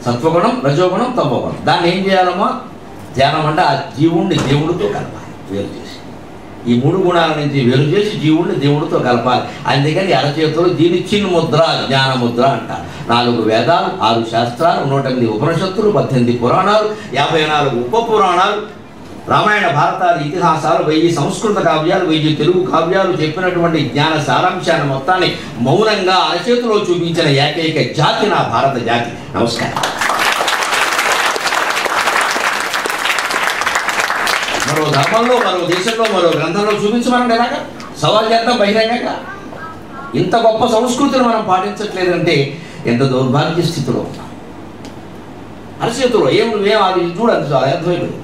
సత్వగుణం, రజోగుణం, తమోగుణం. దాన్ని ఏం చేయాలమ్మా? ధ్యానం అంటే ఆ జీవుణ్ణి దేవుడితో కలపాలి, వేరు చేసి. ఈ 3 గుణాల నుంచి వేరు చేసి జీవుణ్ణి దేవుడితో కలపాలి. అందుకని అరచేతులు దీని చిన్ముద్ర, జ్ఞానముద్ర అంటారు. 4 వేదాలు, 6 శాస్త్రాలు, 108 ఉపనిషత్తులు, 18 పురాణాలు, 54 ఉప పురాణాలు, రామాయణ భారతాలు, ఇతిహాసాలు, 1000 సంస్కృత కావ్యాలు, 1000 తెలుగు కావ్యాలు చెప్పినటువంటి జ్ఞాన సారాంశాన్ని మొత్తాన్ని మౌనంగా అరచేతిలో చూపించిన ఏకైక జాతి నా భారత జాతి. నమస్కారం. మరో ధర్మంలో, మరో దేశంలో, మరో గ్రంథంలో చూపించమనండి. ఎలాగా సవాల్ చేద్దాం బహిరంగంగా. ఇంత గొప్ప సంస్కృతిని మనం పాటించట్లేదంటే ఎంత దౌర్భాగ్య స్థితిలో ఉన్నాం. అరచేతిలో ఏం అది చూడండి, అర్థమైపోయింది.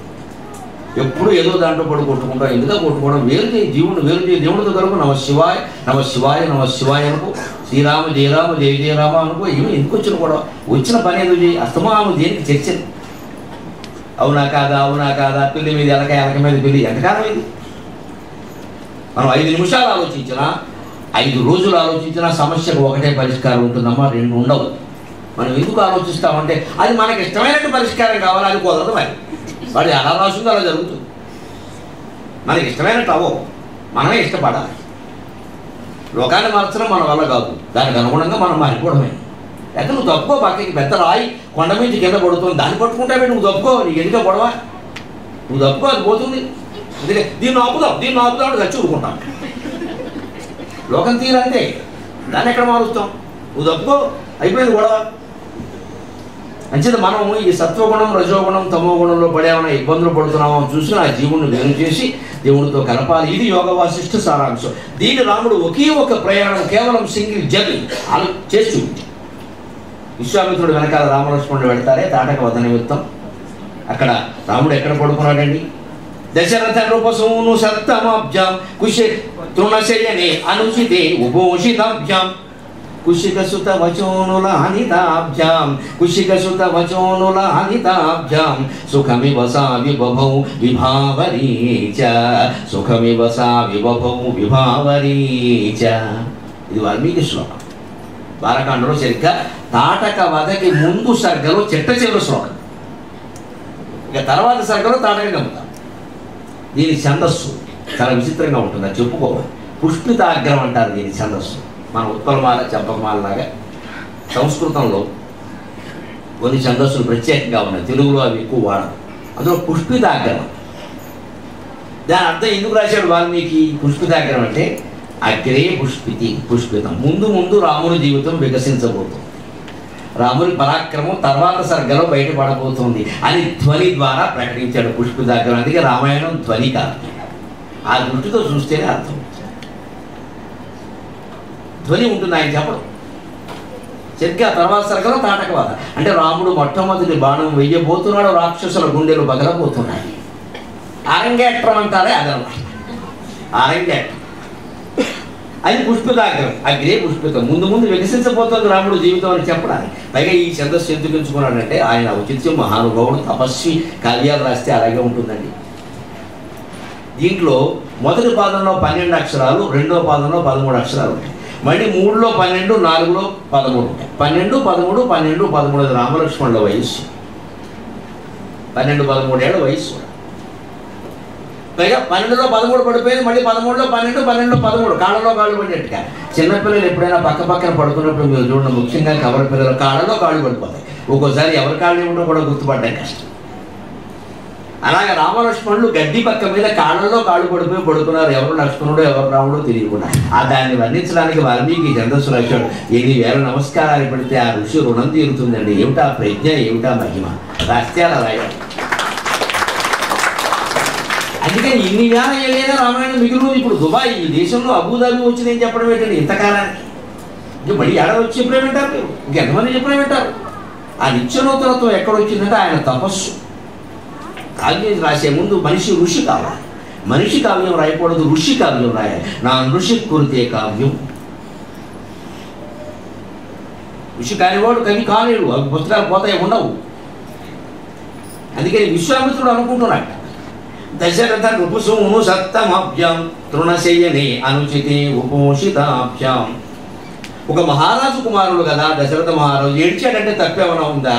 ఎప్పుడు ఏదో దాంట్లో పడి కొట్టుకుంటాం. ఎందుకు కొట్టుకోవడం? వేరు చేయి, జీవుని వేరు చేయి, దేవుడితో కలుపు. నమ శివాయ, నమ శివాయ, నమ శివాయ అనుకో. శ్రీరామ జయరామ జయ జయరామ అనుకో. ఏమి ఎందుకు వచ్చిన కూడా వచ్చిన పని ఏదో చేయి. అస్తమానం దేనికి చర్చలు? అవునా కాదా, అవునా కాదా, పిల్లి మీద ఎలక, ఎలక మీద పిల్లి. ఎంతకాలం ఇది? మనం 5 నిమిషాలు ఆలోచించినా, 5 రోజులు ఆలోచించినా సమస్యకు ఒకటే పరిష్కారం ఉంటుందమ్మా, 2 ఉండవు. మనం ఎందుకు ఆలోచిస్తామంటే అది మనకి ఇష్టమైనట్టు పరిష్కారం కావాలి. అది కుదరదు. మరి వాడు ఎలా రాసిందో అలా జరుగుతుంది. మనకి ఇష్టమైనట్టు అవ్వవు, మనమే ఇష్టపడాలి. లోకాన్ని మార్చడం మన వల్ల కాదు, దానికి అనుగుణంగా మనం మారిపోవడమే. అయితే నువ్వు తప్పుకో, పక్కకి పెద్ద రాయి కొండ మీద కింద పడుతుంది, దాన్ని పట్టుకుంటావే. నువ్వు తప్పుకో, నీకు ఎందుకో గొడవ? నువ్వు తప్పుకో, అది పోతుంది. అందుకే దీన్ని ఆపుదాం చచ్చి ఊరుకుంటాం. లోకం తీరంతే, దాన్ని ఎక్కడ మారుస్తాం? నువ్వు తప్పుకో, అయిపోయింది గొడవ. అంచేత మనం ఈ సత్వగుణం, రజోగుణం, తమోగుణంలో పడేమైనా ఇబ్బందులు పడుతున్నామో చూసి ఆ జీవుని వేరు చేసి దేవుడితో కలపాలి. ఇది యోగ వాసిష్ఠ సారాంశం. దీని రాముడు ఒకే ఒక ప్రయాణం, కేవలం సింగిల్ జర్నీ చేసి చూపించాడు. విశ్వామిత్రుడు వెనకాల రామలక్ష్మణుడు వెళ్తారే తాటక వధ నిమిత్తం. అక్కడ రాముడు ఎక్కడ పడుకున్నాడండి? దశరథ నృపసూను సప్తమాబ్జాం కుశ తృణశయనే అనుచితే ఉపోషితాభ్యాం కుశికసుత వచోనుల హనితాభ్యాం కుశికసుత వచోనుల హనితాభ్యాం సుఖమివ సా విభవౌ విభావరీచ సుఖమివ సా విభవౌ విభావరీచ. ఇది వాల్మీకి శ్లోకం. బాలకాండలో సరిగ్గా తాటక వధకి ముందు సర్గలో చిట్ట చివరి శ్లోకం. ఇక తర్వాత సర్గలో తాటక గమ్ముతాం. దీని ఛందస్సు చాలా విచిత్రంగా ఉంటుంది, అది చెప్పుకోవాలి. పుష్పితాగ్రం అంటారు దీని ఛందస్సు. మన ఉత్పలమాల, చంపకమాల లాగా సంస్కృతంలో కొన్ని ఛందస్సులు ప్రత్యేకంగా ఉన్నాయి. తెలుగులో అవి ఎక్కువ వాడరు. అందులో పుష్పితాగ్రం. దాని అర్థం ఎందుకు రాశాడు వాల్మీకి? పుష్పితాగ్రం అంటే అగ్రే పుష్పితి, పుష్పితం. ముందు రాముని జీవితం వికసించబోతుంది, రాముని పరాక్రమం తర్వాత సర్గలో బయటపడబోతుంది అని ధ్వని ద్వారా ప్రకటించాడు పుష్పితాగ్రం. అందుకే రామాయణం ధ్వని కాదు, ఆ దృష్టితో చూస్తేనే అర్థం. ధ్వని ఉంటుంది ఆయన చెప్పడం. సరిగ్గా తర్వాత సర్గలో తాటకవాద అంటే రాముడు మొట్టమొదటి బాణం వెయ్యబోతున్నాడు, రాక్షసుల గుండెలు బగలబోతున్నాయి. అరంగేట్రం అంటారే అదనమాట, అరంగేట్రం. అది పుష్పితాగ్రం, అగ్రే పుష్పితం. ముందు వికసించబోతుంది రాముడు జీవితం అని చెప్పడానికి. పైగా ఈ ఛందస్సు ఎందుకు ఎంచుకున్నాడంటే ఆయన ఔచిత్యం, మహానుభావుడు, తపస్వి. కావ్యాలు రాస్తే అలాగే ఉంటుందండి. దీంట్లో మొదటి పాదంలో 12 అక్షరాలు, రెండో పాదంలో 13 అక్షరాలు ఉంటాయి. మళ్ళీ 3లో 12, 4లో 13 ఉంటాయి. 12, 13, 12, 13 రామలక్ష్మణుల వయస్సు. 12, 13 ఏళ్ళ వయస్సు. పైగా 12లో 13 పడిపోయింది, మళ్ళీ 13లో 12, 12లో 13 కాళ్ళలో కాళ్ళు పడినట్టుగా. చిన్నపిల్లలు ఎప్పుడైనా పక్కన పడుకున్నప్పుడు మీరు చూడండి, ముఖ్యంగా కవర పిల్లలు కాళ్ళలో కాళ్ళు పడిపోతాయి. ఒక్కోసారి ఎవరి కాళ్ళు ఏమిటో కూడా గుర్తుపడ్డాయి కష్టం. అలాగే రామలక్ష్మణులు గడ్డి పక్క మీద కాళ్ళలో కాళ్ళు పడిపోయి పడుకున్నారు. ఎవరు లక్ష్మణుడు ఎవరు రాముడో తెలియకుండా. దాన్ని వర్ణించడానికి వాల్మీకి ఛందస్సు రాశాడు. 7,000 నమస్కారాలు పెడితే ఆ ఋషి రుణం తీరుతుందండి. ఏమిటా ప్రజ్ఞ, ఏమిటా మహిమ, రాస్తే అలా రాయాలి. అందుకని ఇన్ని వేల ఏళ్ళైనా రామాయణం మిగులు. ఇప్పుడు దుబాయ్, ఈ దేశంలో అబుదాబి వచ్చింది ఏం చెప్పడం ఏంటండి ఇంతకాలానికి? ఇంక మళ్ళీ ఏడాది వచ్చి చెప్పలేమంటారు మీరు? ఇంకెంతమంది చెప్పలేమంటారు? ఆ నిత్యనూతనత్వం ఎక్కడొచ్చిందంటే ఆయన తపస్సు. కావ్యం రాసే ముందు మనిషి ఋషి కావాలి. మనిషి కావ్యం రాయకూడదు, ఋషి కావ్యం రాయాలి. నా ఋషి కురితే కావ్యం. ఋషి కానివాడు కవి కాలేడు, అవి పుస్తకాలు పోతాయి, ఉండవు. అందుకని విశ్వామిత్రుడు అనుకుంటున్నాడు, దశరథ నృపసూను సప్తమాభ్యాం తృణశయనే అనుచితే ఉపోషితాభ్యాం. ఒక మహారాజు కుమారుడు కదా దశరథ మహారాజు. ఏడ్చాడంటే తప్పేమైనా ఉందా?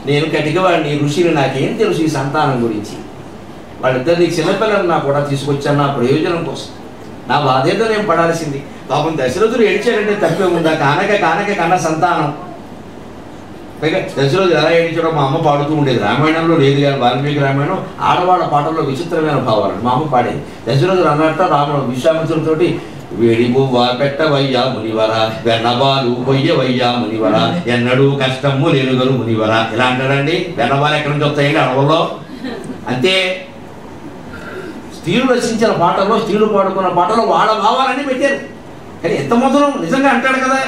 నేను కటికవాడిని, ఋషిని, నాకేం తెలుసు ఈ సంతానం గురించి. వాళ్ళిద్దరిని చిన్నపిల్లలు కూడా తీసుకొచ్చాను నా ప్రయోజనం కోసం. నా బాధ్యత నేను పడాల్సింది. పాపం దశరథుడు ఏడ్చాడంటే తప్పే ఉందా? కానక కన్న సంతానం. పైగా దశరథుడు ఎలా ఏడ్చాడో మా అమ్మ పాడుతూ ఉండేది. రామాయణంలో లేదు కానీ వాల్మీకి రామాయణం ఆడవాళ్ళ పాటల్లో విచిత్రమైన భావాలు మా అమ్మ పాడేది. దశరథుడు అన్నట్ట రాముడు విశ్వామిత్రుడితోటి వేడిబువ్వ పెట్టవయ్యా మునివర, వెన్నబాలు పొయ్యవయ్యా మునివర, ఎన్నడూ కష్టము లేనుగలు మునివర. ఇలా అంటాడండి. వెన్నబాలు ఎక్కడి నుంచి వస్తాయండి? అడవుల్లో. అంతే. స్త్రీలు రచించిన పాటల్లో, స్త్రీలు పాడుకున్న పాటల్లో వాళ్ళ భావాలన్నీ పెట్టారు. కానీ ఎంత మధురం నిజంగా అంటాడు కదా.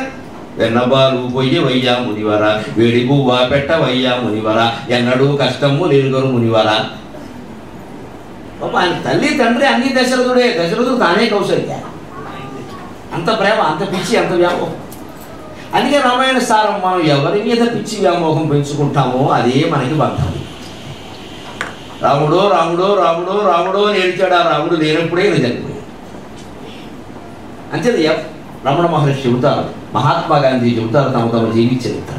వెన్నబాలు పొయ్యవయ్యా మునివర, వేడిబువ్వ పెట్టవయ్యా మునివర, ఎన్నడూ కష్టము లేనుగలు మునివర. ఆయన తల్లి తండ్రి అన్ని దశరథుడే. దశరథుడు తానే కౌశల్య. అంత ప్రేమ, అంత పిచ్చి, అంత వ్యామోహం. అందుకే రామాయణ సారం మనం ఎవరి మీద పిచ్చి వ్యామోహం పెంచుకుంటామో అదే మనకి బంధం. రాముడో రాముడో రాముడో రాముడో అని ఏడ్చాడు. ఆ రాముడు లేనప్పుడే చనిపోయాడు. అంతే. రమణ మహర్షి చెబుతారు, మహాత్మా గాంధీ చెబుతారు, తమ జీవిత చరిత్ర.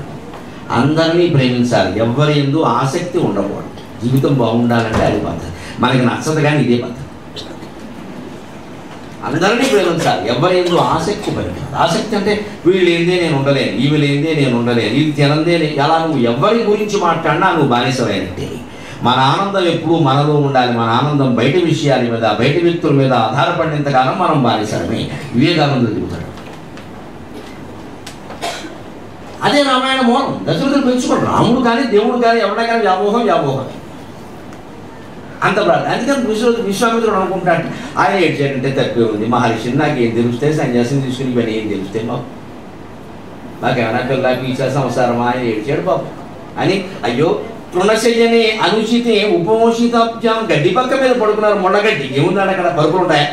అందరినీ ప్రేమించాలి, ఎవరి యందు ఆసక్తి ఉండకూడదు. జీవితం బాగుండాలంటే అది పద్ధతి. మనకి నచ్చదు కానీ ఇదే పద్ధతి. అందరినీ ప్రేమించాలి, ఎవరి యందు ఆసక్తి పెరగాలి. ఆసక్తి అంటే వీళ్ళు ఏందే నేను ఉండలేను, ఈమె లేదే నేను ఉండలేను, ఇది తినందే. ఎలా నువ్వు ఎవరి గురించి మాట్లాడినా నువ్వు బానిసమైనట్టే. మన ఆనందం ఎప్పుడూ మనలో ఉండాలి. మన ఆనందం బయట విషయాల మీద, బయట వ్యక్తుల మీద ఆధారపడినంతకాలం మనం బానిసమే. వివేకానందుడు చెబుతాడు. అదే రామాయణ మౌనం. దశరథుడు పెంచుకోడు. రాముడు కానీ దేవుడు కానీ ఎవరైనా కానీ వ్యామోహం. అంత ప్రార్థన. అందుకని విశ్వామిత్రుడు అనుకుంటాడు ఆయన ఏడ్చేటంటే తప్పే ఉంది. మహర్షిని నాకేం తెలుస్తాయి, సన్యాసం తీసుకుని ఇవన్నీ ఏం తెలుస్తాయి మాకేమైనా పిల్ల పీచా సంసారమా ఆయన ఏడ్చాడు పాపం అని. అయ్యో తృణశయ్యని అనుచితే ఉపమోషితాబ్జం, గడ్డి పక్క మీద పడుకున్నారు. మొండగడ్డి ఏముందండి అక్కడ, పరుపులు ఉంటాయా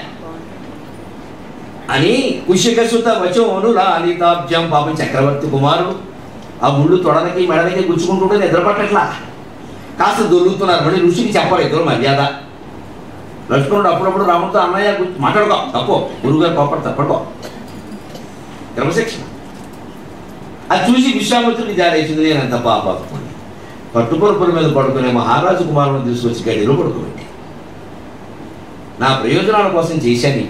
అని. కుశికసుత వచోను లాలితాబ్జం, పాపం చక్రవర్తి కుమారుడు. ఆ ముళ్ళు తొడలకి మెడలకి గుచ్చుకుంటుంటే నిద్రపట్టట్లా. కాస్త దొరుకుతున్నారు. మళ్ళీ ఋషికి చెప్పలేదు మర్యాద. లక్ష్మణుడు అప్పుడప్పుడు రాముడితో అన్నయ్య మాట్లాడుకో, తప్పో గురువుగారు కోపడు, తప్పడుకో, క్రమశిక్షణ. అది చూసి విశ్వామిత్రుడిని జారేసింది. నేను అంత పాపం పట్టుపరుపుల మీద పడుకునే మహారాజు కుమారుని తీసుకొచ్చి గడిలో పడుకోబెట్టి నా ప్రయోజనాల కోసం చేశాను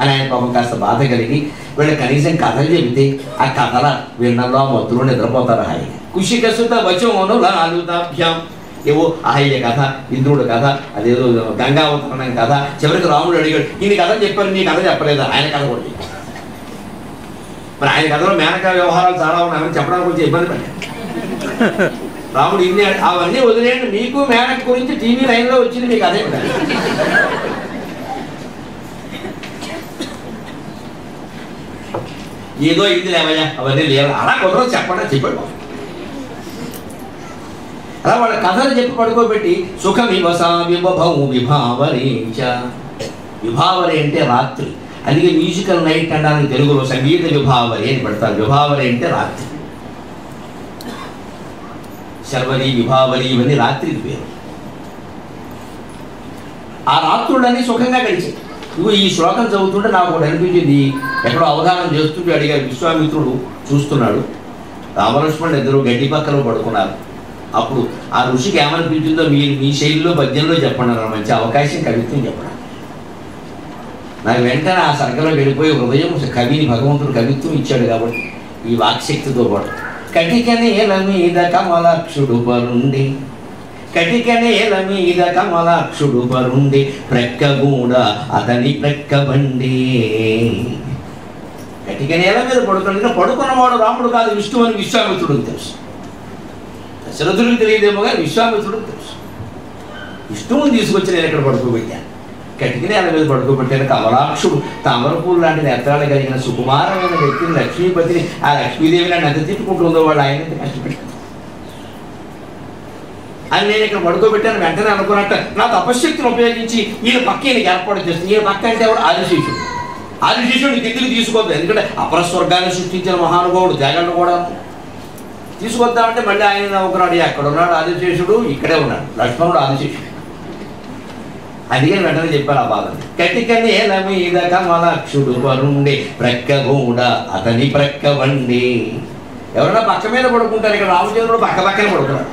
అని ఆయన పాపం కాస్త బాధ కలిగి వీళ్ళ కనీసం కథలు చెబితే ఆ కథల విన్నలో ఆ మత్తులో నిద్రపోతారు హాయిగా. కుశికసుత వచోను లాలుతాభ్యాం, ఏవో అహల్య కథ, ఇంద్రుడు కథ, అదేదో గంగావతరణం కథ. చివరికి రాముడు అడిగాడు, ఇన్ని కథలు చెప్పారు, నీ కథ చెప్పలేదు. ఆయన కథ కూడా చెప్పారు. మరి ఆయన కథలో మేనకా వ్యవహారాలు చాలా ఉన్నాయని చెప్పడానికి కొంచెం ఇబ్బంది పడ్డాడు రాముడు. ఇన్ని అవన్నీ వదిలేయండి, మీకు మేనక గురించి టీవీ లైన్లో వచ్చింది, మీకు అదే ఏదో ఇది లేవయ్యా అవన్నీ లేవు, అలా కుదరదు చెప్పండి చెప్పాడు. అలా వాళ్ళ కథలు చెప్పి పడుకోబెట్టి సుఖమివసా విభవం విభావరేచ. విభావరే అంటే రాత్రి. అందుకే మ్యూజికల్ నైట్ అనడానికి తెలుగులో సంగీత విభావరి అని పెడతారు. విభావరి అంటే రాత్రి. శర్వరి, విభావరి ఇవన్నీ రాత్రికి పేరు. ఆ రాత్రులన్నీ సుఖంగా గడిచాయి. ఇవి ఈ శ్లోకం చదువుతుంటే నాకు ఒకటి అనిపించింది. ఎక్కడో అవధానం చేస్తుంటే అడిగారు. విశ్వామిత్రుడు చూస్తున్నాడు, రామలక్ష్మణుడు ఇద్దరు గడ్డి పక్కలో పడుకున్నారు. అప్పుడు ఆ ఋషికి ఏమనిపించిందో మీరు మీ శైలిలో పద్యంలో చెప్పండి అన్న మంచి అవకాశం కవిత్వం చెప్పడం. నాకు వెంటనే ఆ సర్గలో వెళ్ళిపోయి హృదయం కవిని భగవంతుడు కవిత్వం ఇచ్చాడు కాబట్టి ఈ వాక్శక్తితో పాటు కటిక నేల మీద కమలాక్షుడు పరుండి, కటిక నేల మీద కమలాక్షుడు పరుండి, ప్రక్కగూడ అతని ప్రక్కబండి. కటిక నేల మీద పడుకున్నవాడు రాముడు కాదు, విష్ణువు అని విశ్వామిత్రుడికి తెలుసు. దశరథుడికి తెలియదేమో కానీ విశ్వామిత్రుడికి తెలుసు. విష్ణువుని తీసుకొచ్చి నేను ఎక్కడ పడుకోబెట్టాను, కటిక నేల మీద పడుకోబెట్టాను. కమలాక్షుడు తామరపూలు లాంటి నేత్రాలు కలిగిన సుకుమారమైన వ్యక్తిని, లక్ష్మీపతిని, ఆ లక్ష్మీదేవిని నన్ను ఎంత తిట్టుకుంటుందో వాళ్ళు ఆయన ఎంత కష్టపెట్టారు అని నేను ఇక్కడ పడుకోబెట్టాను. వెంటనే అనుకున్నట్ట నా తపశక్తిని ఉపయోగించి ఈయన పక్క ఈయనకి ఏర్పాటు చేస్తుంది. ఈయన పక్క అంటే ఎవరు? ఆదిశేషుడు. ఆదిశేషుడిని కిందికి తీసుకోవద్దు, ఎందుకంటే అపరస్వర్గాన్ని సృష్టించిన మహానుభావుడు, జగన్ను కూడా తీసుకొద్దామంటే మళ్ళీ ఆయన నవ్వుకున్నాడు. ఎక్కడ ఉన్నాడు ఆదిశేషుడు? ఇక్కడే ఉన్నాడు. లక్ష్మణుడు ఆదిశేషుడు. అందుకని వెంటనే చెప్పాను ఆ బాధ. కటిక నేల మీద కమలాక్షుడు పరుండే, ప్రక్కగూడ అతని ప్రక్క వండి. ఎవరైనా పక్క మీద పడుకుంటారు. ఇక్కడ రామచంద్రుడు పక్క పక్కనే పడుకున్నాడు.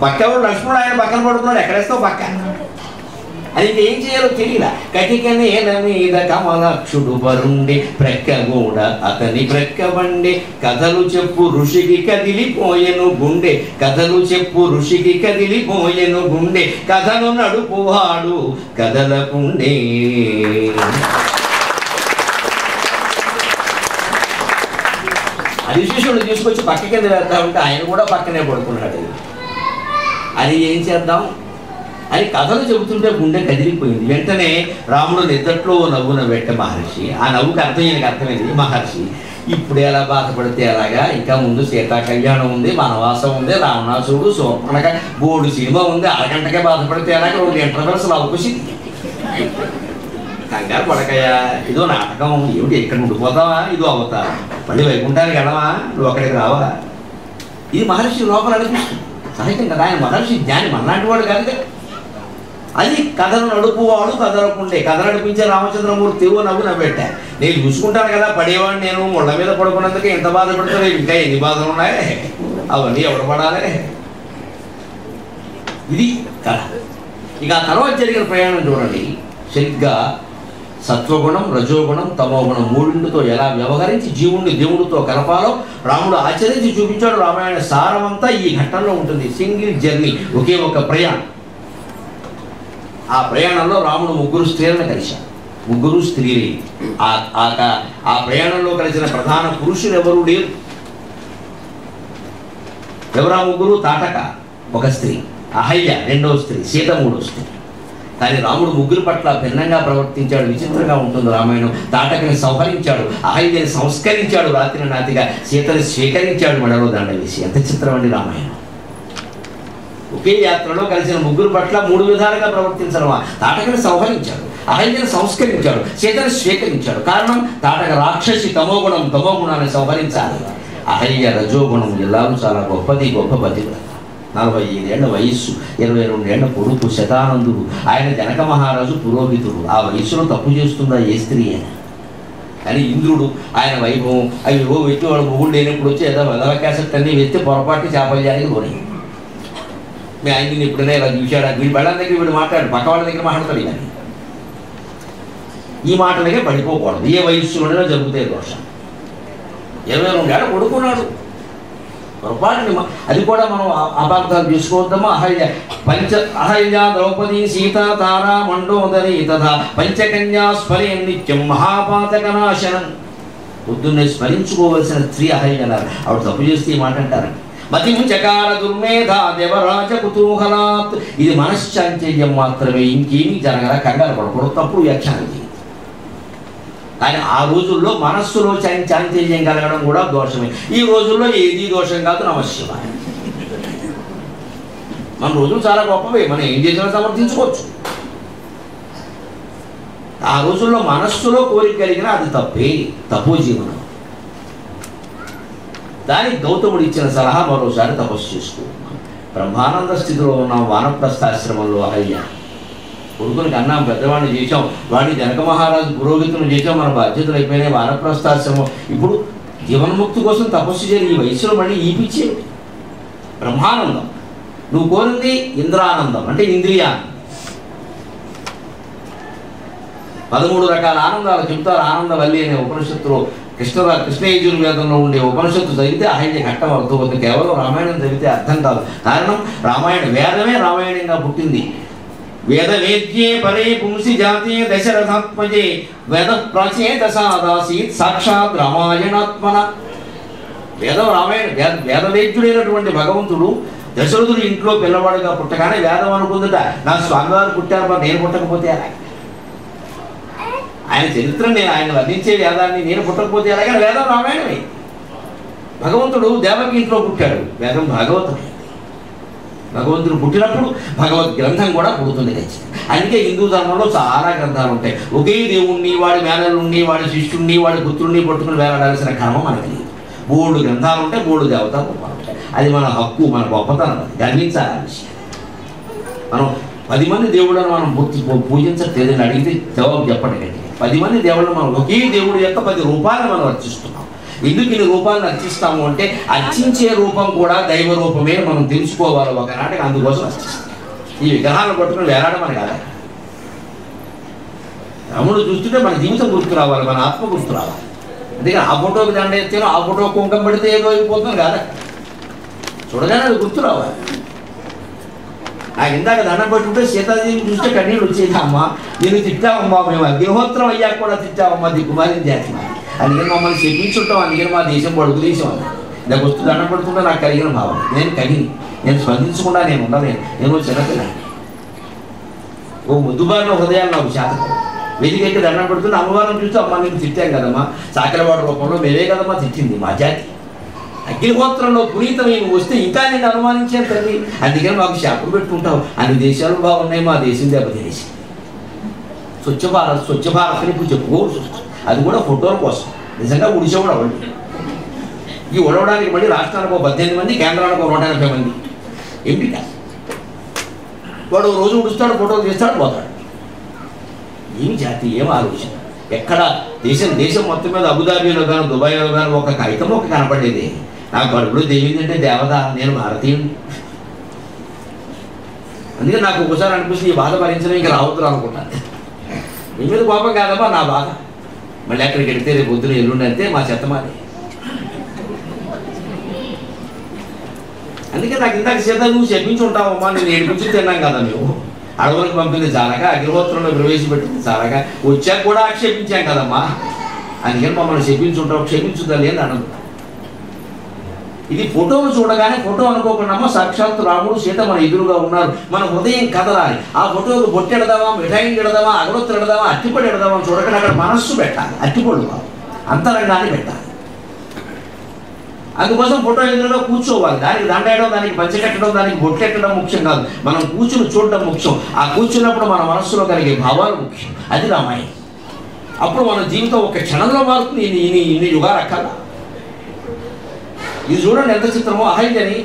పక్కవాడు లక్ష్మణుడు ఆయన పక్కన పడుతున్నాడు, ఎక్కడేస్తావు పక్క అది ఇంకేం చేయాలో తెలియదా. కటిక నేల మీద కమలాక్షుడు పరుండి ప్రక్కగూడ అతని ప్రక్కబండి కథలు చెప్పు ఋషికి కదిలిపోయెను గుండె కథలు చెప్పు ఋషికి కదిలిపోయెను గుండె కథను నడుపువాడు కదలకుండే. అది శిష్యుడు తీసుకొచ్చి పక్క కింద వేద్దా ఉంటే ఆయన కూడా పక్కనే పడుకున్నాడు. అది ఏం చేద్దాం అని కథలు చెబుతుంటే గుండె కదిలిపోయింది. వెంటనే రాముడు నిద్రలో నవ్వున పెట్ట మహర్షి. ఆ నవ్వుకి అర్థమైంది మహర్షి ఇప్పుడు ఎలా బాధపడితే ఎలాగా, ఇంకా ముందు సీతా కళ్యాణం ఉంది, వనవాసం ఉంది, రావణాసురుడు, శూర్పణఖ, బోర్డు సినిమా ఉంది, అరగంటకే బాధపడితే ఎలాగా, 2 ఇంటర్వెల్స్ అవకాశం. కంగారు పడకయ్యా, ఇదో నాటకం ఏమిటి, ఇక్కడ ఉండిపోతావా, ఇదో అవుతావా, మళ్ళీ వైకుంఠానికి వెళ్ళవా, నువ్వు అక్కడికి రావా. ఇది మహర్షి లోపల అనిపిస్తుంది సహజం కదా. ఆయన మహర్షి జ్ఞాని, మనలాంటి వాడు కాదు. అది కథను నడుపువాడు కదలకుండే. కథ నడిపించే రామచంద్రమూర్తి నవ్వున పెట్టా. నేను చూసుకుంటాను కదా పడేవాడిని, నేను ముళ్ళ మీద పడుకున్నందుకే ఎంత బాధపడతారు, ఇంకా ఎన్ని బాధలు ఉన్నాయి, అవన్నీ ఎవడు పడాలి. ఇది కథ. ఇక ఆ తర్వాత జరిగిన ప్రయాణం చూడండి. సరిగ్గా సత్వగుణం, రజోగుణం, తమోగుణం మూడింటితో ఎలా వ్యవహరించి జీవుణ్ణి దేవుడితో కలపాలో రాముడు ఆచరించి చూపించాడు. రామాయణ సారమంతా ఈ ఘట్టంలో ఉంటుంది. సింగిల్ జర్నీ, ఒకే ఒక ప్రయాణం. ఆ ప్రయాణంలో రాముడు 3 స్త్రీలను కలిశాడు. 3 స్త్రీలే. ఆ ప్రయాణంలో కలిసిన ప్రధాన పురుషులు ఎవరు లేరు. ఎవరా 3? తాటక ఒక స్త్రీ, అహల్య 2వ స్త్రీ, సీత 3వ స్త్రీ. కానీ రాముడు 3 పట్ల భిన్నంగా ప్రవర్తించాడు. విచిత్రంగా ఉంటుంది రామాయణం. తాటకని సంహరించాడు, అహల్యని సంస్కరించాడు, రాత్రి నాతిగా సీతని స్వీకరించాడు, మెడలో దండ వేసి. ఎంత చిత్రం అండి రామాయణం. ఒకే యాత్రలో కలిసిన 3 పట్ల 3 విధాలుగా ప్రవర్తించడం. తాటకని సంహరించాడు, అహల్యని సంస్కరించాడు, సీతని స్వీకరించాడు. కారణం తాటక రాక్షసి తమోగుణాన్ని సంహరించాలి. అహల్య రజోగుణం ఎల్లారు చాలా గొప్పది, గొప్ప పతివ్రత. 45 ఏళ్ల వయస్సు, 22 ఏళ్ల కొడుకు శతానందుడు. ఆయన జనక మహారాజు పురోహితుడు. ఆ వయస్సులో తప్పు చేస్తుందా ఏ స్త్రీ అయినా? కానీ ఇంద్రుడు ఆయన వైభవం అవి ఏవో వెట్టి వాడు మొగుడు లేనప్పుడు వచ్చి ఏదో వెదవ క్యాసెట్ అన్నీ వెత్తి పొరపాటు చాపల్యానికి లోని. మీ ఆయన్ని ఎప్పుడైనా ఇలా చూశాడు, వీడు బళ్ళ దగ్గర వీడు మాట్లాడు, పక్క వాళ్ళ దగ్గర మాట్లాడతాడు. కానీ ఈ మాటలకే పడిపోకూడదు. ఏ వయస్సులోనే జరుగుతాయి దోషం. 22 ఏళ్ళ కొడుకున్నాడు, పొరపాటుని అది కూడా మనం అపార్థాలు చేసుకోవద్దామా. అహల్య ద్రౌపది సీత తారా మండోదరి తథా పంచకన్యా స్మరే నిత్యం మహాపాతకనాశనం. పొద్దున్నే స్మరించుకోవలసిన స్త్రీ అహల్య అన్నారు. ఆవిడ తప్పు చేస్తే ఈ మాట అంటారు. మతించకార దుర్మేధ దేవరాజ కుతూహలాత్. ఇది మనశ్చాంచల్యం మాత్రమే, ఇంకేమీ జరగల, కంగారు పడకూడదు, తప్పుడు వ్యాఖ్యానం చేయండి. కానీ ఆ రోజుల్లో మనస్సులో చాంచల్యం కలగడం కూడా దోషమే. ఈ రోజుల్లో ఏది దోషం కాదు, నమశివాయ. మన రోజులు చాలా గొప్పవే, మనం ఏం చేసినా సమర్థించుకోవచ్చు. ఆ రోజుల్లో మనస్సులో కోరిక కలిగినా అది తప్పే, తపో జీవనం. దానికి గౌతముడు ఇచ్చిన సలహా మరోసారి తపస్సు చేసుకో. బ్రహ్మానంద స్థితిలో ఉన్న వానప్రస్థాశ్రమంలో అహల్య కొడుకునికి అన్నాం, పెద్దవాడిని చేసాం, వాడిని జనక మహారాజు పురోహితులు చేసాం, మన బాధ్యతలు అయిపోయినాయి, వానప్రస్థాశ్రమం. ఇప్పుడు జీవన్ముక్తి కోసం తపస్సు చేయాలి. ఈ వయసులో మళ్ళీ ఈ పిచ్చి బ్రహ్మానందం. నువ్వు కోరింది ఇంద్రానందం, అంటే ఇంద్రియానందం. 13 రకాల ఆనందాలు చెబుతారు. ఆనందవల్లి అనే ఉపనిషత్తులో కృష్ణయజుర్వేదంలో ఉండే ఉపనిషత్తు చదివితే అహల్య ఘట్టం అర్థమవుతుంది. కేవలం రామాయణం చదివితే అర్థం కాదు. కారణం వేదమే రామాయణంగా పుట్టింది. వేద వేద్యే పరే పుంసి జాతే దశరథాత్మజే వేద ప్రాచేత సాదాసీత్ సాక్షాత్ రామాయణాత్మన. వేదవేద్యుడైనటువంటి భగవంతుడు దశరథుడు ఇంట్లో పిల్లవాడుగా పుట్టగానే వేదం అనుకుందట, నా స్వామివారు పుట్టారు, నేను పుట్టకపోతే ఎలా? ఆయన చరిత్రను నేను ఆయన వర్ణించే వేదాన్ని నేను పుట్టకపోతే ఎలాగ? వేదం రామాయణమే. భగవంతుడు దేవకి ఇంట్లో పుట్టాడు, వేదం భాగవతమే. భగవంతుడు పుట్టినప్పుడు భగవద్ గ్రంథం కూడా పుడుతుంది ఖచ్చితంగా. అందుకే హిందూ ధర్మంలో చాలా గ్రంథాలు ఉంటాయి. ఒకే దేవుణ్ణి, వాడి మేనల్ని, వాడి శిష్యుణ్ణి, వాడి పుత్రుణ్ణి పట్టుకుని వేలాడాల్సిన క్రమ మనకి లేదు. 3 గ్రంథాలు ఉంటాయి, 3 దేవతా రూపాలు ఉంటాయి. అది మన హక్కు, మన గొప్పతనం. అది గర్వించాలి ఆ విషయం. మనం 10 మంది దేవుళ్ళను మనం పూజించట్లేదు అని అడిగితే జవాబు చెప్పండి గట్టిగా. 10 మంది దేవుళ్ళను మనం ఒకే దేవుడి యొక్క 10 రూపాయలు మనం అర్చిస్తున్నాం. ఎందుకు ఇన్ని రూపాలను అర్చిస్తాము అంటే అర్చించే రూపం కూడా దైవ రూపమే మనం తెలుసుకోవాలి ఒకనాటికి, అందుకోసం అర్చిస్తాం. ఈ విగ్రహాలను పట్టుకుని వేలాడమని కాదు. రాముడు చూస్తుంటే మన జీవితం గుర్తు రావాలి, మన ఆత్మ గుర్తు రావాలి. అందుకని ఆ ఫోటోకి దండ ఎత్తాను, ఆ ఫోటో కుంకం పెడితే ఏదో అయిపోతుంది కాదా, చూడగానే అది గుర్తు రావాలి. నాకు ఇందాక దండం పెట్టుకుంటే సీతాదేవిని చూస్తే కన్నీళ్ళు వచ్చేది. అమ్మ నేను తిట్టామమ్మా, మేము అగ్నిహోత్రం అయ్యాక కూడా తిట్టామమ్మా, దిక్కుమాలిన జాతి. అందుకని మమ్మల్ని చెప్పించుంటాం, అందుకని మా దేశం పడుకు దేశం అని నాకు వస్తూ దండం పెడుతుంటే నాకు కలిగిన భావం. నేను స్పందించకుండా నేను ఉండలేను. నేను చిన్నపిల్లని, ఓ ముద్దుబారిన హృదయాలు నాకు శాతకం. వెతికెట్టి దండం పెడుతుంటే అమ్మవారిని చూస్తే అమ్మ నేను తిట్టాం కదమ్మా, సాకలవాడ రూపంలో మేమే కదమ్మా తిట్టింది మా జాతి. అగ్నిహోత్రంలో పునీతమైన వస్తే ఇంకా నేను అనుమానించాను తల్లి, అందుకని మాకు శాపం పెట్టుకుంటావు. అన్ని దేశాలు బాగున్నాయి, మా దేశం దెబ్బతినేసి. స్వచ్ఛ భారత్ అని ఇప్పుడు చెప్పుకోవాల్సి వస్తుంది. అది కూడా ఫోటోల కోసం. నిజంగా ఉడిచేవాడు అవ్వండి. ఈ ఉడవడానికి మళ్ళీ రాష్ట్రానికి 18 మంది, కేంద్రానికి 180 మంది ఎంపిక. వాడు రోజు ఉడుస్తాడు, ఫోటోలు తీస్తాడు, పోతాడు. ఏమి జాతి, ఏం ఆలోచన. ఎక్కడ దేశం మొత్తం మీద అబుదాబీలో కానీ దుబాయ్లో కానీ ఒక కాగితం ఒక కనపడేది. నాకు కడుపులో దేవిందంటే దేవత, నేను భారతీయుడు. అందుకే నాకు ఒకసారి అనిపిస్తుంది ఈ బాధ భరించడం ఇంకా రావద్దు అనుకుంటాను. మీ మీద కోపం కాదమ్మా, నా బాధ. మళ్ళీ అక్కడికి వెళితే రేపు పొద్దున ఎల్లుండి అంటే మా చెత్తమాది. అందుకే నాకు ఇందాక సీత నువ్వు చెప్పించి ఉంటావమ్మా, నేను ఏడిపించి తిన్నాం కదా మేము. అడవులకు పంపింది చాలక, అగ్నిహోత్రంలో ప్రవేశపెట్టింది చాలక, వచ్చాక కూడా ఆక్షేపించాం కదమ్మా. అందుకని మమ్మల్ని క్షమించుంటావు, క్షమించుదా లేదు అనదు. ఇది ఫోటోను చూడగానే ఫోటో అనుకోకుండా సాక్షాత్తు రాముడు సీత మన ఎదురుగా ఉన్నారు. మన హృదయం కదలాలి. ఆ ఫోటోకు బొట్టెడదామా, మిఠాయిని ఎడదామా, అగరొత్తులు ఎడదామా, అట్టిపడి ఎడదామా చూడకుండా అక్కడ మనస్సు పెట్టాలి. అట్టిపళ్ళు కాదు, అంతరంగాన్ని పెట్టాలి. అందుకోసం ఫోటో ఎదురులో కూర్చోవాలి. దానికి దండేయడం, దానికి పంచకట్టడం, దానికి బొట్టెట్టడం ముఖ్యం కాదు. మనం కూర్చుని చూడడం ముఖ్యం. ఆ కూర్చున్నప్పుడు మన మనస్సులో కలిగే భావాలు ముఖ్యం. అది రామాయణం. అప్పుడు మన జీవితం ఒక క్షణంలో మారుతుంది. ఇన్ని యుగాలు అక్కల. ఇది చూడండి ఎంత చిత్రమో. అహల్యని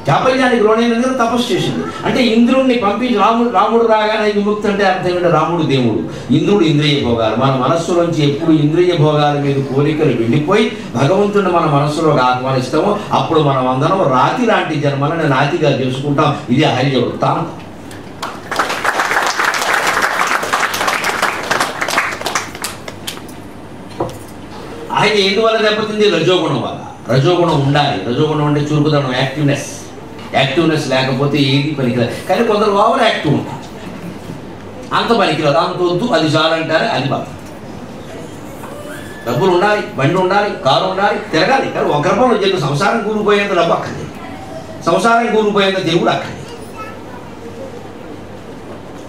జాపల్యానికి లోనైన తపస్సు చేసింది. అంటే ఇంద్రుడిని పంపించి రాముడు రాగానే విముక్తి అంటే అర్థం ఏంటంటే రాముడు దేవుడు, ఇంద్రుడు ఇంద్రియ భోగాలు. మన మనస్సులోంచి ఎప్పుడు ఇంద్రియ భోగాల మీద కోరికలు వెళ్ళిపోయి భగవంతుడిని మన మనస్సులోకి ఆహ్వానిస్తామో అప్పుడు మనం అందరం రాతి లాంటి జన్మలను నాతిగా చేసుకుంటాం. ఇది అహల్య వృత్తాంతం. ఆయన ఎందువల్ల దెబ్బతింది? రజోగుణం వల్ల. రజోగుణం ఉండాలి. రజోగుణం అంటే చురుకుదనం, యాక్టివ్నెస్ లేకపోతే ఏది పనికిరాదు. కానీ కొందరు ఓవర్ యాక్టివ్ ఉంటారు, అంత పనికిరాదు. అంత వద్దు, అది చాలంటారు, అది బాధ. డబ్బులు ఉండాలి, బండి ఉండాలి, కారు ఉండాలి, తిరగాలి. కానీ ఒక రూపంలో జరిగిన సంసారం కూలిపోయేంత డబ్బు అక్కడే, సంసారం కూలిపోయేంత దేవుడు అక్కడే.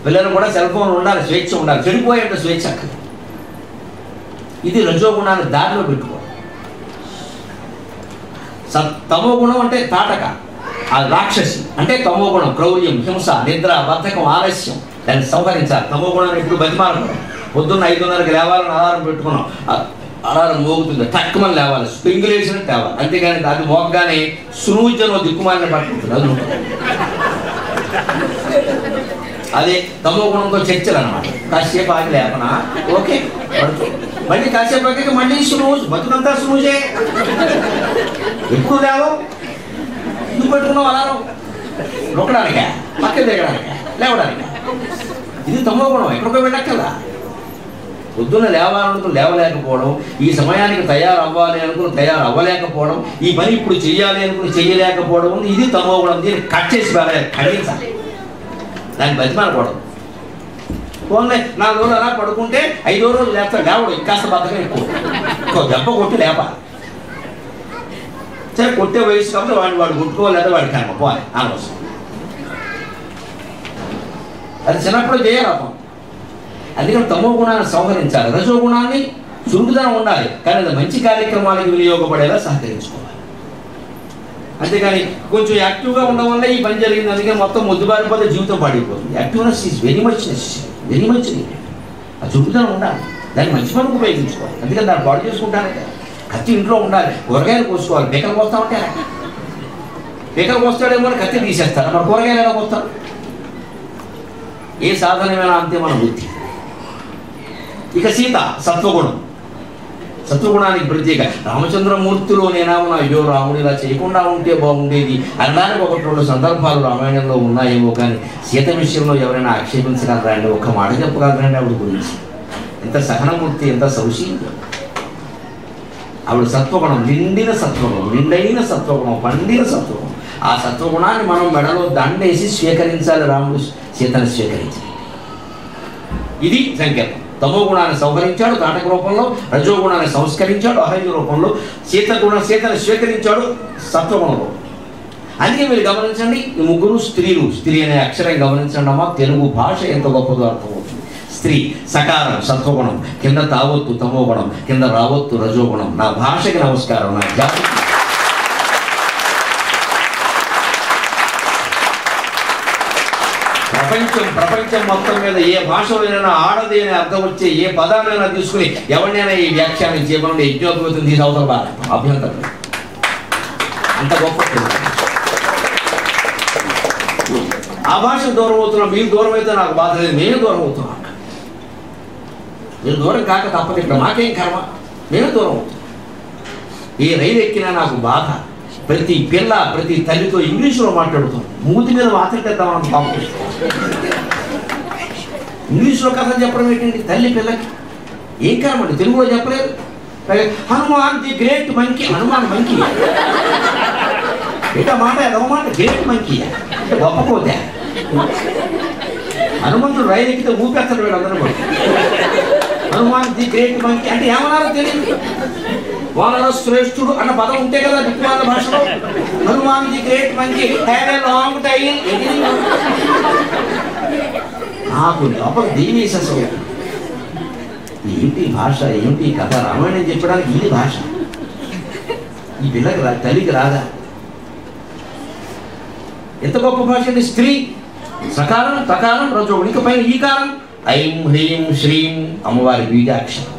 పిల్లలు కూడా సెల్ ఫోన్ ఉండాలి, స్వేచ్ఛ ఉండాలి, చెడిపోయేంత స్వేచ్ఛ అక్కడే. ఇది రజోగుణాన్ని దారిలో పెట్టుకోవాలి. తమో గుణం అంటే తాటక, ఆ రాక్షసి అంటే తమో గుణం, క్రౌర్యం, హింస, నిద్ర, బద్ధకం, ఆలస్యం. దాన్ని సంహరించాలి. తమో గుణాన్ని ఇప్పుడు బతిమాలకూడదు. పొద్దున్న 5:30కి లేవాలని అలారం పెట్టుకున్నాం, అలారం మోగుతుంది, టక్కుమని లేవాలి, స్ప్రింగులు వేసినట్టు తేవాలి. అంతేగాని అది మోగగానే సునూజను దిక్కుమాలిన పట్టుకుంటుంది. అది అదే తమో గుణంతో చర్చలు అన్నమాట. కాసేపు ఆగి లేపనా, ఓకే పడుతుంది. మళ్ళీ కాసేపు ఆగి మళ్ళీ సునూజు, బతుకంతా సునూజే. ఎప్పుడు లేవో ఎందుకు పెట్టుకున్నావు అలారం? నొక్కడానికా, పక్కన దిగడానికా, లేవడానికా? ఇది తమో గుణం. ఎక్కడికో వెళ్ళక్కదా. పొద్దున్న లేవాలనుకుని లేవలేకపోవడం, ఈ సమయానికి తయారవ్వాలి అనుకుని తయారవ్వలేకపోవడం, ఈ పని ఇప్పుడు చెయ్యాలి అనుకుని చెయ్యలేకపోవడం, ఇది తమో గుణం. దీన్ని కట్ చేసి ఖండించాలి, దాన్ని బతిమాలకూడదు. పోన్లే 4 రోజులు అలా పడుకుంటే 5వ రోజు లేస్తాడు, లేవడు, ఇంకాస్త బద్దకం ఎక్కువ, దెబ్బ కొట్టి లేపాలి. సరే కొట్టే వయసు కాబట్టి వాడు కొట్టుకోవాలంటే వాడి కర్మ పోవాలి అనవసరం. అది చిన్నప్పుడు చేయరాపం. అందుకని తమో గుణాన్ని సంహరించాలి. రజో గుణాన్ని చురుకుదనం ఉండాలి, కానీ అది మంచి కార్యక్రమాలకు వినియోగపడేలా సహకరించుకోవాలి. అంతేగాని కొంచెం యాక్టివ్గా ఉండడం వల్ల ఈ పని జరిగింది, అందుకని మొత్తం ముద్దుబారిపోతే జీవితం పాడైపోతుంది. Activeness is very much necessary, very much needed. ఆ చురుకుదనం ఉండాలి, దాన్ని మంచి పనులకు ఉపయోగించుకోవాలి. అందుకని దాన్ని పాడు చేసుకుంటానే కదా. కత్తి ఇంట్లో ఉండాలి, కూరగాయలు కోసుకోవాలి. పీకలు కోస్తామంటే పీకలు కోస్తాడేమో అని కత్తి తీసేస్తారు, మన కూరగాయలు ఎలా కోస్తారు? ఏ సాధనమైనా అంతే మన బుద్ధి. ఇక సీత సత్వగుణం. సత్వగుణానికి ప్రత్యేక. రామచంద్రమూర్తిలోనేమో అయ్యో రాముడు ఇలా చేయకుండా ఉంటే బాగుండేది అనడానికి 1-2 సందర్భాలు రామాయణంలో ఉన్నాయేమో, కానీ సీత విషయంలో ఎవరైనా ఆక్షేపించగలరా అండి? ఒక్క మాట చెప్పగలరండి ఆవిడ గురించి? ఎంత సహనమూర్తి, ఎంత సౌశీల్యం! ఆవిడ సత్వగుణం, నిండిన సత్వగుణం, నిండైన సత్వగుణం, పండిన సత్వగుణం. ఆ సత్వగుణాన్ని మనం మెడలో దండేసి స్వీకరించాలి. రాముడు సీతను స్వీకరించాలి. ఇది సంకేతం. తమో గుణాన్ని సంహరించాడు తాటక రూపంలో, రజోగుణాన్ని సంస్కరించాడు అహంయ రూపంలో, సీతను స్వీకరించాడు సత్వగుణంలో. అందుకే మీరు గమనించండి, ఈ ముగ్గురు స్త్రీలు. స్త్రీ అనే అక్షరం గమనించండి అమ్మా, తెలుగు భాష ఎంత గొప్పదో అర్థమవుతుంది. స్త్రీ సకారం సత్వగుణం, కింద తావత్తు తమో గుణం, కింద రావత్తు రజోగుణం. నా భాషకి నమస్కారం, నా జాతి. ప్రపంచం మొత్తం మీద ఏ భాషలోనైనా ఆడది అనే అర్థం వచ్చే ఏ పదాలైనా తీసుకుని ఎవరినైనా ఈ వ్యాఖ్యానం చేయమని యజ్ఞోపేతం తీసి అవతల బాగా అభ్యంతరం. అంత గొప్ప ఆ భాష దూరం అవుతున్నాం. మీరు దూరం అయితే నాకు బాధ లేదు, మేము దూరం అవుతున్నాం. మీరు దూరం కాక తప్పదు, ఇక్కడ మాకేం కర్మ, మేము దూరం అవుతున్నాం. ఏ రైలు ఎక్కినా నాకు బాధ. ప్రతి పిల్ల ప్రతి తల్లితో ఇంగ్లీషులో మాట్లాడుతాం. మూతి మీద మాట్లాడేద్దామని పాపం ఇంగ్లీష్లో కథ చెప్పడం ఏంటండి? తల్లి పిల్లకి ఏం కామండి, తెలుగులో చెప్పలేదు. Hanuman the great monkey. Hanuman monkey ఏటా మాట, ఏదో మాట. గ్రేట్ మంకీ అంటే గొప్పపోతే. హనుమంతుడు రైలు ఎక్కితే ఊపెత్తడు వీళ్ళందరూ కూడా. హనుమాన్ ది గ్రేట్ మంకీ అంటే ఏమన్నారో తెలియదు. వానర శ్రేష్ఠుడు అన్న పదం ఉంటే కదా దిక్కుమాల భాషలో. Hanuman the great monkey have a long tail. నాకు లోపల దేవేశం. ఏమిటి భాష, ఏమిటి కథ? రామాయణం చెప్పడానికి ఇది భాష. ఈ పిల్లకి తల్లికి రాదా? ఎంత గొప్ప భాష అండి. స్త్రీ సకారం తకారం రజోగుణం, ఇక పైన ఈకారం ఐం హ్రీం శ్రీం అమ్మవారి బీజాక్షరం.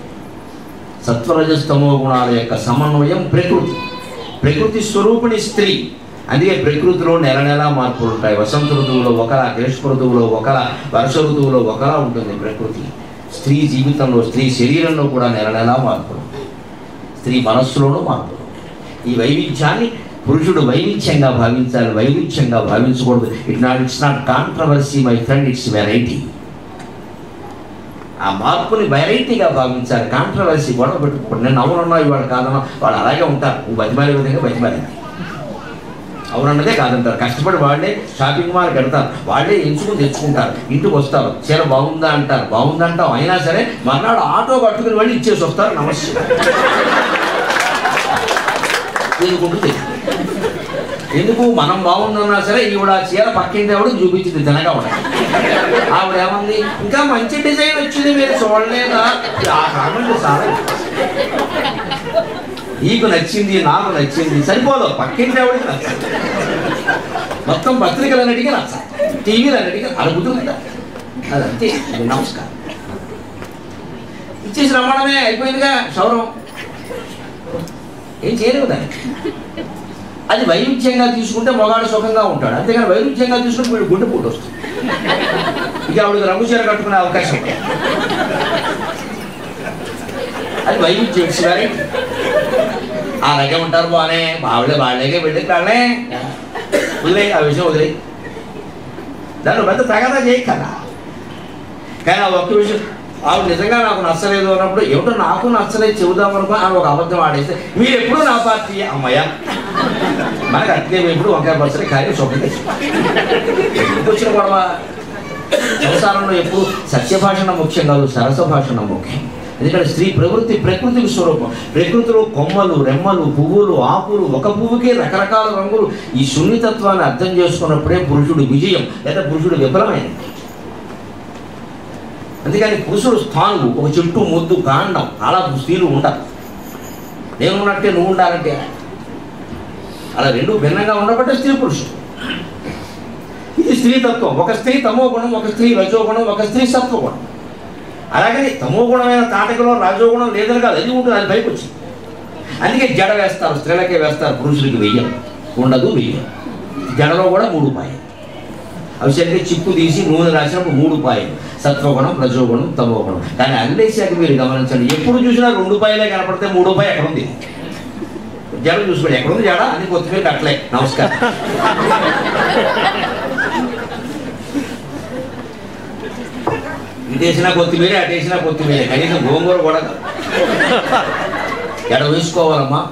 సత్వరజస్తమో గుణాల యొక్క సమన్వయం ప్రకృతి. ప్రకృతి స్వరూపిణి స్త్రీ. అందుకే ప్రకృతిలో నెల మార్పులు ఉంటాయి. వసంత ఋతువులో ఒకలా, గ్రీష్మ ఋతువులో ఒకలా, వర్ష ఋతువులో ఒకలా ఉంటుంది ప్రకృతి. స్త్రీ జీవితంలో, స్త్రీ శరీరంలో కూడా నెల మార్పులు, స్త్రీ మనస్సులోనూ మార్పులు. ఈ వైవిధ్యాన్ని పురుషుడు వైవిధ్యంగా భావించాలి, వైవిధ్యంగా భావించకూడదు. It's not controversy my friend, it's variety. ఆ మార్పుని వెరైటీగా భావించాలి. కాంట్రవర్సీ గొడవ పెట్టుకోండి. నేను అవునన్నా ఇవాడు కాదన్నా, వాళ్ళు అలాగే ఉంటారు. నువ్వు బతిమాలే విధంగా బతిమాలి. అవునన్నదే కాదంటారు. కష్టపడి వాళ్ళే షాపింగ్ మాల్కి వెళ్తారు, వాళ్ళే ఎంచుకుని తెచ్చుకుంటారు, ఇంటికి వస్తారు. చీర బాగుందా అంటారు, బాగుందంటాం. అయినా సరే మర్నాడు ఆటో కట్టుకుని వెళ్ళి ఇచ్చేసి వస్తారు. నమస్తే ఎందుకుంటుంది? ఎందుకు? మనం బాగుందన్నా సరే ఈవిడ చీర పక్కింటి ఆవిడ చూపించింది తినగా ఉండాలి. ఆవిడ ఏమంది, ఇంకా మంచి డిజైన్ వచ్చింది మీరు చూడలేదా? ఆ కామెంట్ సార్ నీకు నచ్చింది, నాకు నచ్చింది సరిపోదు, పక్కింటి ఆవిడకి నచ్చింది. మొత్తం పత్రికలు అన్నిటికీ నచ్చాలి, టీవీలు అన్నిటికీ అడుగుతుందా? అదంతే. నమస్కారం ఇచ్చేసి రమ్మడమే అయిపోయిందిగా. క్షౌరం ఏం చేయలేవు దాన్ని. అది వైవిధ్యంగా తీసుకుంటే మగాడు సుఖంగా ఉంటాడు. అంతేగాని వైవిధ్యంగా తీసుకుంటే వీడు గుండె పూట వస్తుంది. ఇక ఆవిడకి రంగు చీర కట్టుకునే అవకాశం ఉంటుంది. అది వైవిధ్యం. It's variety. అలాగే ఉంటారు బాగానే, వాళ్ళకే వెళ్ళి కాళ్ళే వదిలే, ఆ విషయం వదిలే. దాన్ని పెద్ద తగదా చేయ కదా. కానీ ఆ ఒక్క విషయం, ఆవిడ నిజంగా నాకు నచ్చలేదు అన్నప్పుడు ఏమిటో నాకు నచ్చలేదు చెబుదామనుకో అని ఒక అబద్ధం ఆడేస్తే, మీరు ఎప్పుడు నా పార్టీ అమ్మయ్య మనకు అట్లే ఎప్పుడు వంకాయ పచ్చడి కానీ సొక్కది వచ్చిన గొడవ. సంసారంలో ఎప్పుడు సత్యభాషణ ముఖ్యం కాదు, సరస భాషణ ముఖ్యం. ఎందుకంటే స్త్రీ ప్రకృతికి స్వరూపం. ప్రకృతిలో కొమ్మలు, రెమ్మలు, పువ్వులు, ఆకులు, ఒక పువ్వుకే రకరకాల రంగులు. ఈ సున్నితత్వాన్ని అర్థం చేసుకున్నప్పుడే పురుషుడు విజయం లేదా పురుషుడు విఫలమైంది. అందుకని పురుషుడు స్థానువు, ఒక చెట్టు ముద్దు కాండం, అలా స్త్రీలు ఉండరు. నేను ఉన్నట్టే నువ్వు ఉండాలంటే అలా రెండు భిన్నంగా ఉండబట్టే స్త్రీ పురుషుడు. ఇది స్త్రీతత్వం. ఒక స్త్రీ తమో గుణం, ఒక స్త్రీ రజోగుణం, ఒక స్త్రీ సత్వగుణం. అలాగని తమో గుణమైన తాటకలో రజోగుణం లేదని కాదు, అది ఉంటుంది, అది పైకి వచ్చింది. అందుకే జడ వేస్తారు, స్త్రీలకే వేస్తారు, పురుషులకి వెయ్యం ఉండదు. వెయ్యం జడలో కూడా 3 పాయలు. అవి సరిగ్గా చిప్పు తీసి నూనె రాసినప్పుడు 3 పాయలు, సత్వగుణం, రజోగుణం, తమోగుణం. కానీ అల్లేసాక మీరు గమనించండి, ఎప్పుడు చూసినా 2 పాయలే కనపడితే 3 పాయ ఎక్కడ ఉంది? జడ చూసుకోండి, ఎక్కడుంది జడ అని కొత్తిమీర కట్టలే. నమస్కారం. ఇటేసినా కొత్తిమీర, అటేసినా కొత్తిమీర, కనీసం గోంగూర కూడా కాదు. జడ వేసుకోవాలమ్మా.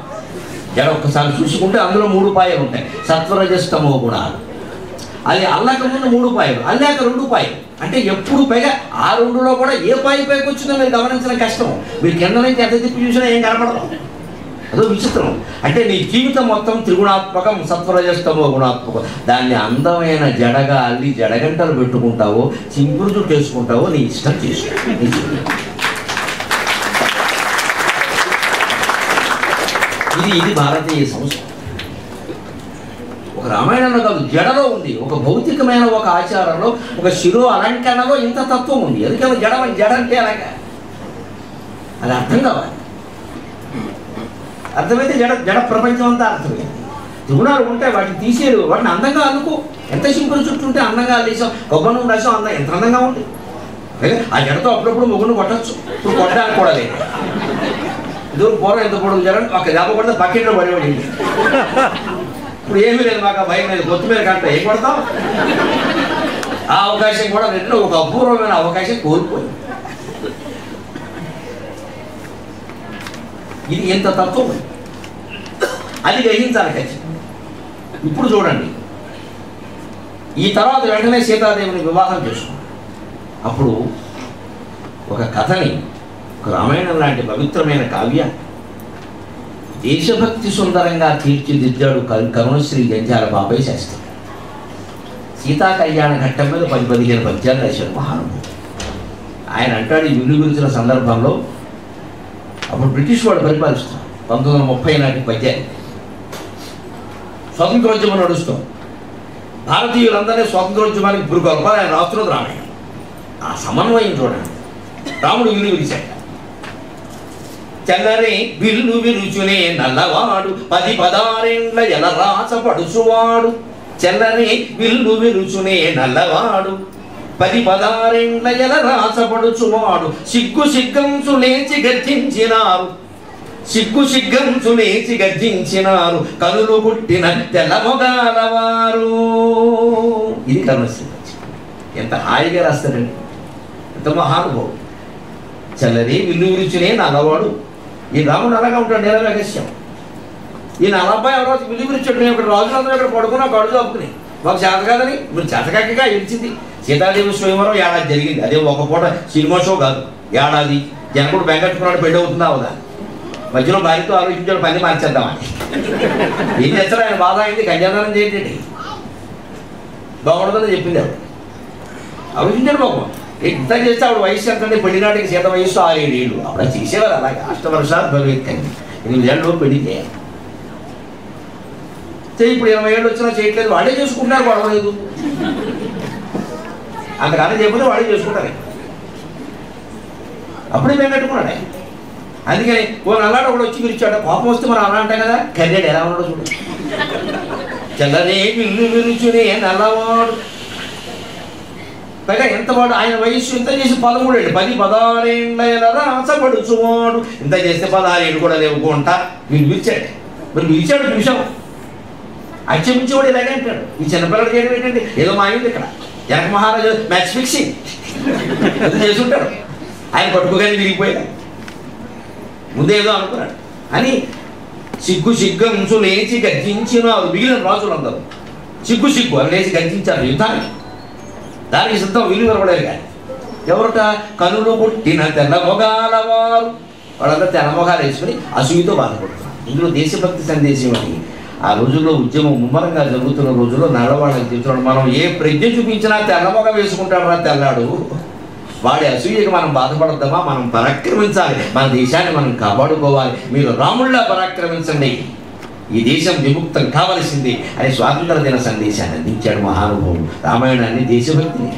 జడ ఒక్కసారి చూసుకుంటే అందులో 3 పాయలు ఉంటాయి, సత్వరజస్తమో గుణాలు. అది అల్లాక ముందు 3 పాయలు, అల్లాక 2 పాయలు. అంటే ఎప్పుడు పైగా ఆ 2లో కూడా ఏ పాయ పైకి వచ్చిందో మీరు గమనించడం కష్టం. మీరు కింద నుంచి ఎంత తిప్పి చూసినా ఏం కనపడదు. అదో విచిత్రం. అంటే నీ జీవితం మొత్తం త్రిగుణాత్మకం, సత్వరజస్తమో గుణాత్మకం. దాన్ని అందమైన జడగా అల్లి జడగంటలు పెట్టుకుంటావో, చింపురు చుట్టూ వేసుకుంటావో నీ ఇష్టం చేసుకో. ఇది భారతీయ సంస్కృతి. ఒక రామాయణంలో కాదు, జడలో ఉంది. ఒక భౌతికమైన ఒక ఆచారంలో, ఒక శిరో అలంకరణలో ఇంత తత్వం ఉంది. ఎందుకంటే జడ అంటే అలాగా అది అర్థం కావాలి. అర్థమైతే జడ ప్రపంచం అంతా అర్థమైంది. త్రిగుణాలు ఉంటాయి, వాటిని తీసేరు. వాటిని అందంగా అల్లుకో. ఎంత సింపుల్ చుట్టూ ఉంటే అందంగా అల్లేసాం, కొబ్బరి నూనె రాసాం, ఎంత అందంగా ఉంది. ఆ జడతో అప్పుడప్పుడు మొగ్గును కొట్టచ్చు. ఇప్పుడు కొట్టడానికి కూడా లేదు. దూరం పూర్వం ఎంత పొడుగు జడ ఒక దెబ్బ కొడితే బకెట్లో పడిపడింది. ఇప్పుడు ఏమీ లేదు, మాకు భయం లేదు. కొత్తిమీర కంట ఏం కొడతాం? ఆ అవకాశం కూడా రెండు, ఒక అపూర్వమైన అవకాశం కోల్పోయింది. ఇది ఎంత తత్వం, అది గ్రహించాలి ఖచ్చితంగా. ఇప్పుడు చూడండి, ఈ తర్వాత వెంటనే సీతాదేవిని వివాహం చేసుకున్నాడు. అప్పుడు ఒక కథని, ఒక రామాయణం లాంటి పవిత్రమైన కావ్యాన్ని దేశభక్తి సుందరంగా తీర్చిదిద్దాడు కరుణశ్రీ జంధ్యాల బాబాయ్ శాస్త్రి. సీతా కళ్యాణ ఘట్టం మీద 10-15 పద్యాలు రాశాడు మహానుభావుడు. ఆయన అంటాడు, ఈ విల్లు విరిచిన సందర్భంలో అప్పుడు బ్రిటిష్ వాడు పరిపాలిస్తున్నారు. 1930 నాటి పద్యాలు. స్వాతంత్రోద్యమం నడుస్తాం. భారతీయులందరినీ స్వాతంత్రోద్యమానికి పురుకొల్పాలి. ఆయన రాస్తున్నది రామాయణం. ఆ సమన్వయం చూడండి. రాముడు విల్లు విరిచాడు. చల్లని విల్లు విరుచునే నల్లవాడు 10-16 ఎల రాసపడుచువాడు. చల్లని విల్లు విరుచునే నల్లవాడు 10-16 ఎల రాసపడుచువాడు. సిగ్గు సిగ్గంసు లేచి గర్జించినారు, సిగ్గు సిగ్గంసు లేచి గర్జించినారు, కనులు పుట్టిన తెల్లమొగాలవారు. ఇది కరుణశ్రీ. ఎంత హాయిగా రాస్తారండి, ఎంత మహానుభావుడు. చల్లరి విల్లు విరుచునే నల్లవాడు. ఈ రాముడు అలాగా ఉంటాడు, నీల రహస్యం. ఈ 40 ఎవరో విల్లు విరిచాడు. నేను ఇక్కడ రాజులందరూ ఇక్కడ పడుకున్నా, కడుగు తప్పుకుని మాకు చేత కాదని మీరు చేతకాకగా ఇచ్చింది. సీతాదేవి స్వయంవరం ఏడాది జరిగింది. అదే ఒక పూట సినిమా షో కాదు, ఏడాది. జనకుడు వెంకటపురాడు పెళ్ళి అవుతుందా అవుదా? మధ్యలో భార్యతో ఆలోచించాడు, పని మార్చేద్దామని. ఏం చేస్తాడు ఆయన? బాధ అయింది, కన్యాదానం చేయండి బాగుంటుందని చెప్పింది ఆవిడ. ఆలోచించాడు బాబు. ఇంత చేస్తే ఆవిడ వయసు ఎంతంటే పెళ్లినాటికి సీత వయస్సు 6-7 ఏళ్ళు. ఆవిడ చేసేవారు అలాగే. 8 వర్షాలు భగవత్కండి 8 ఏళ్ళు పెళ్లి చేయాలి. ఇప్పుడు 20 ఏళ్ళు వచ్చినా చేయట్లేదు, వాడే చేసుకుంటున్నారు, గొడవలేదు. అంతకాలం చెప్పితే వాడే చేసుకుంటారు. అప్పుడే మేము కట్టుకున్నాడే. అందుకని ఓ నల్లాడు ఒకడు వచ్చి విరిచాడు. కోపం వస్తే మనం అలా అంటాం కదా. కర్రెడు ఎలా ఉన్నాడో చూడు. చల్లనే విల్లు విరుచునే నల్లవాడు. పైగా ఎంత వాడు, ఆయన వయస్సు ఇంత చేసి 13 ఏళ్ళు. 10-16 రాసపడుచువాడు. ఇంత చేస్తే 16 ఏళ్ళు కూడా లేవుకుంటా వీళ్ళు విరిచాడు. మరి విరిచాడు చూసాం. అచ్చమించేవాడు ఇలాగే అంటాడు. ఈ చిన్నపిల్లలు చేయడం ఏంటంటే ఏదో మాయింది ఇక్కడ. జనక మహారాజు మ్యాచ్ ఫిక్సింగ్ చేసి ఉంటాడు. ఆయన పట్టుకోగానే విరిగిపోయాడు. ముందేదో అనుకున్నాడు అని. సిగ్గు సిగ్గంసు లేచి గర్జించినారు. మిగిలిన రాజులందరూ సిగ్గు సిగ్గు అని లేచి గర్జించారు యుద్ధానికి. దానికి సిద్ధం విలువ విరవడేది కానీ. ఎవరట? కనులు పుట్టిన తెల్లమొగాలవారు. వాళ్ళంతా తెల్లమొగాలు వేసుకుని అసూయతో బాధపడుతున్నారు. ఇందులో దేశభక్తి సందేశం అని. ఆ రోజుల్లో ఉద్యమం ముమ్మరంగా జరుగుతున్న రోజుల్లో నల్లవాళ్ళకి చెప్తున్నాడు, మనం ఏ ప్రజ్ఞ చూపించినా తెల్లమొగ వేసుకుంటాడు రా తెల్లాడు. వాడి అసూయకి మనం బాధపడద్దామా? మనం పరాక్రమించాలి, మన దేశాన్ని మనం కాపాడుకోవాలి. మీరు రాముళ్ళ పరాక్రమించండి, ఈ దేశం విముక్తం కావలసింది అని స్వాతంత్ర దిన సందేశాన్ని అందించాడు మహానుభావుడు. రామాయణాన్ని, దేశభక్తిని.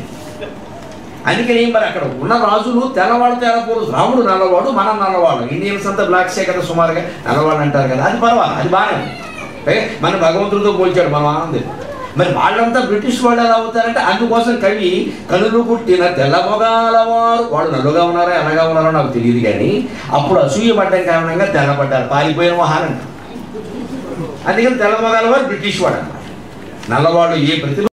అందుకని మరి అక్కడ ఉన్న రాజులు తెల్లవాడు తేలపోరు. రాముడు నల్లవాడు, మనం నల్లవాడు. ఇండియన్స్ అంతా బ్లాక్సే కదా, సుమారుగా నల్లవాడు అంటారు కదా. అది పర్వాలేదు, అది బాగానే. మన భగవంతుడితో పోల్చాడు, మనం ఆనందం. మరి వాళ్ళంతా బ్రిటిష్ వాళ్ళు ఎలా అవుతారంటే అందుకోసం కవి కనులు పుట్టిన తెల్లమొగాలవారు, వాళ్ళు నల్లుగా ఉన్నారో ఎలాగా ఉన్నారో నాకు తెలియదు, కానీ అప్పుడు అసూయ పడ్డం కారణంగా తెల్లబడ్డారు, పారిపోయిన మహానంట. అందుకని తెల్లమొగాలవారు బ్రిటిష్ వాడు అన్నమాట. నల్లవాళ్ళు ఏ ప్రతిభ